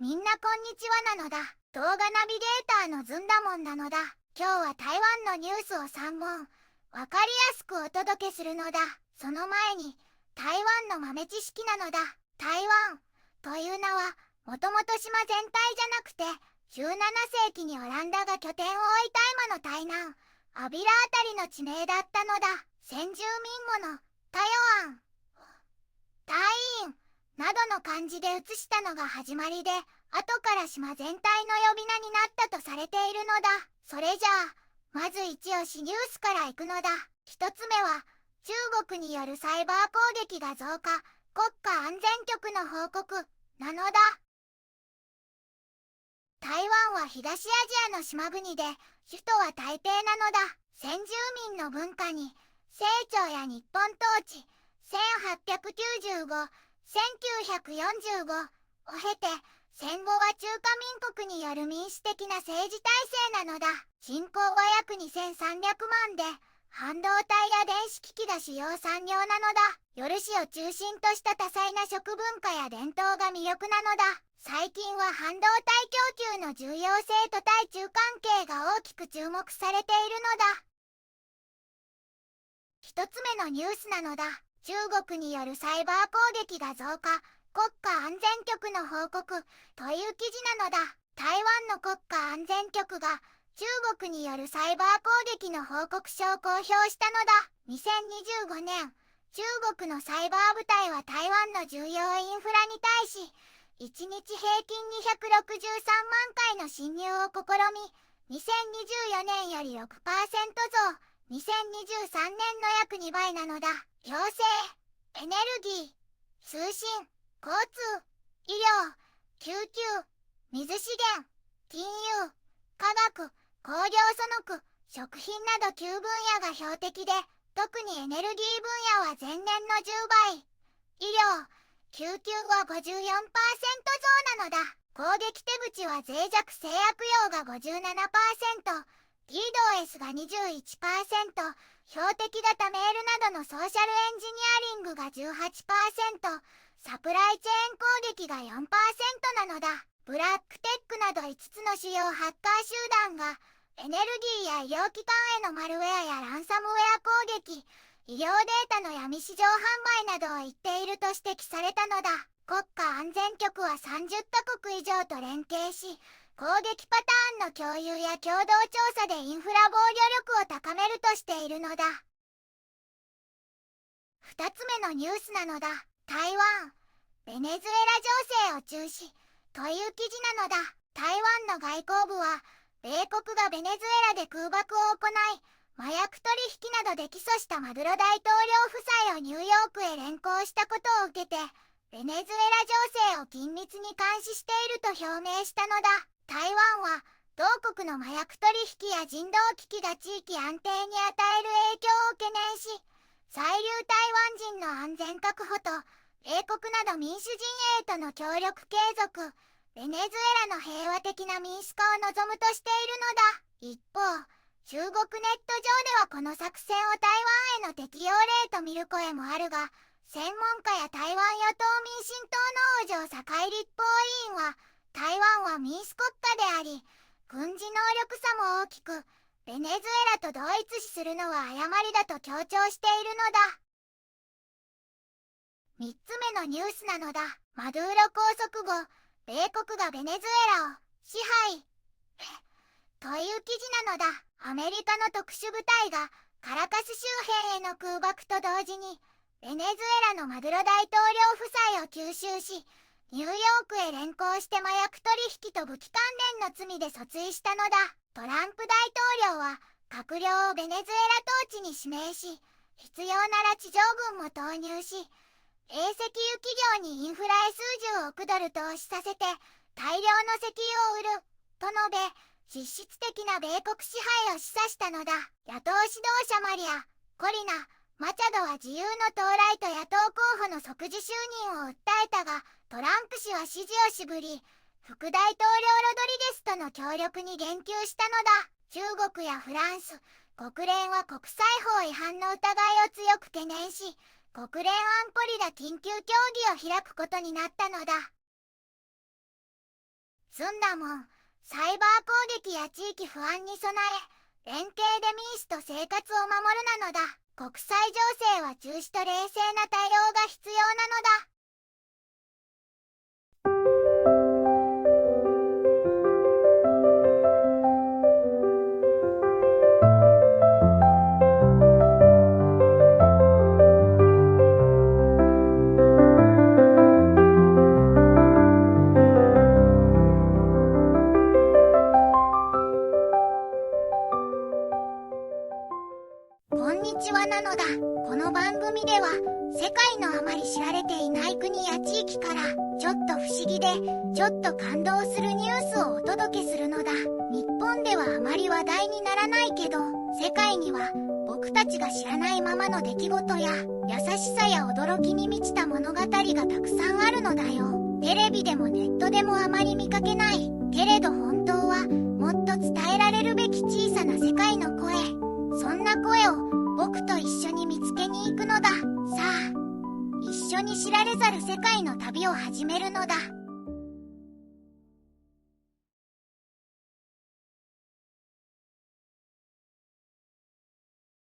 みんなこんにちはなのだ。動画ナビゲーターのずんだもんなのだ。今日は台湾のニュースを3本わかりやすくお届けするのだ。その前に台湾の豆知識なのだ。台湾という名はもともと島全体じゃなくて17世紀にオランダが拠点を置いた今の台南アビラあたりの地名だったのだ。先住民語の台湾台院などの漢字で写したのが始まりで、後から島全体の呼び名になったとされているのだ。それじゃあまず一押しニュースからいくのだ。一つ目は中国によるサイバー攻撃が増加、国家安全局の報告なのだ。台湾は東アジアの島国で首都は台北なのだ。先住民の文化に清朝や日本統治1895、1945を経て戦後は中華民国による民主的な政治体制なのだ。人口は約2300万で半導体や電子機器が主要産業なのだ。夜市を中心とした多彩な食文化や伝統が魅力なのだ。最近は半導体供給の重要性と対中関係が大きく注目されているのだ。一つ目のニュースなのだ。中国によるサイバー攻撃が増加、国家安全局の報告という記事なのだ。台湾の国家安全局が中国によるサイバー攻撃の報告書を公表したのだ。2025年、中国のサイバー部隊は台湾の重要インフラに対し、1日平均263万回の侵入を試み、2024年より 6% 増、2023年の約2倍なのだ。行政、エネルギー、通信、交通、医療、救急、水資源、金融、科学、工業その他、食品など9分野が標的で、特にエネルギー分野は前年の10倍。医療、救急は 54% 増なのだ。攻撃手口は脆弱制約用が 57%、DDoS が 21%、標的型メールなどのソーシャルエンジニアリングが 18%、サプライチェーン攻撃が 4% なのだ。ブラックテックなど5つの主要ハッカー集団がエネルギーや医療機関へのマルウェアやランサムウェア攻撃、医療データの闇市場販売などを言っていると指摘されたのだ。国家安全局は30カ国以上と連携し、攻撃パターンの共有や共同調査でインフラ防御力を高めるとしているのだ。2つ目のニュースなのだ。台湾、ベネズエラ情勢を中止という記事なのだ。台湾の外交部は、米国がベネズエラで空爆を行い、麻薬取引などで起訴したマドゥロ大統領夫妻をニューヨークへ連行したことを受けて、ベネズエラ情勢を緊密に監視していると表明したのだ。台湾は同国の麻薬取引や人道危機が地域安定に与える影響を懸念し、在留台湾人の安全確保と米国など民主陣営との協力継続、ベネズエラの平和的な民主化を望むとしているのだ。一方、中国ネット上ではこの作戦を台湾への適用例と見る声もあるが、専門家や台湾与党民進党の王城堺立法委員は、台湾は民主国家であり、軍事能力差も大きく、ベネズエラと同一視するのは誤りだと強調しているのだ。3つ目のニュースなのだ。マドゥーロ拘束後、米国がベネズエラを支配という記事なのだ。アメリカの特殊部隊がカラカス周辺への空爆と同時に、ベネズエラのマドゥロ大統領夫妻を急襲し、ニューヨークへ連行して麻薬取引と武器関連の罪で訴追したのだ。トランプ大統領は閣僚をベネズエラ統治に指名し、必要なら地上軍も投入し、石油企業にインフラへ数十億ドル投資させて大量の石油を売ると述べ、実質的な米国支配を示唆したのだ。野党指導者マリア・コリナ・マチャドは自由の到来と野党候補の即時就任を訴えたが、トランプ氏は支持を渋り、副大統領ロドリゲスとの協力に言及したのだ。中国やフランス、国連は国際法違反の疑いを強く懸念し、国連安保理が緊急協議を開くことになったのだ。済んだもん。サイバー攻撃や地域不安に備え、連携で民主と生活を守るなのだ。国際情勢は重視と冷静な対応が必要なのだ。こんにちはなのだ。この番組では世界のあまり知られていない国や地域からちょっと不思議でちょっと感動するニュースをお届けするのだ。日本ではあまり話題にならないけど、世界には僕たちが知らないままの出来事や優しさや驚きに満ちた物語がたくさんあるのだよ。テレビでもネットでもあまり見かけない。けれど本当はもっと伝えられるべき小さな世界の声。そんな声を僕と一緒に見つけに行くのだ。さあ、一緒に知られざる世界の旅を始めるのだ。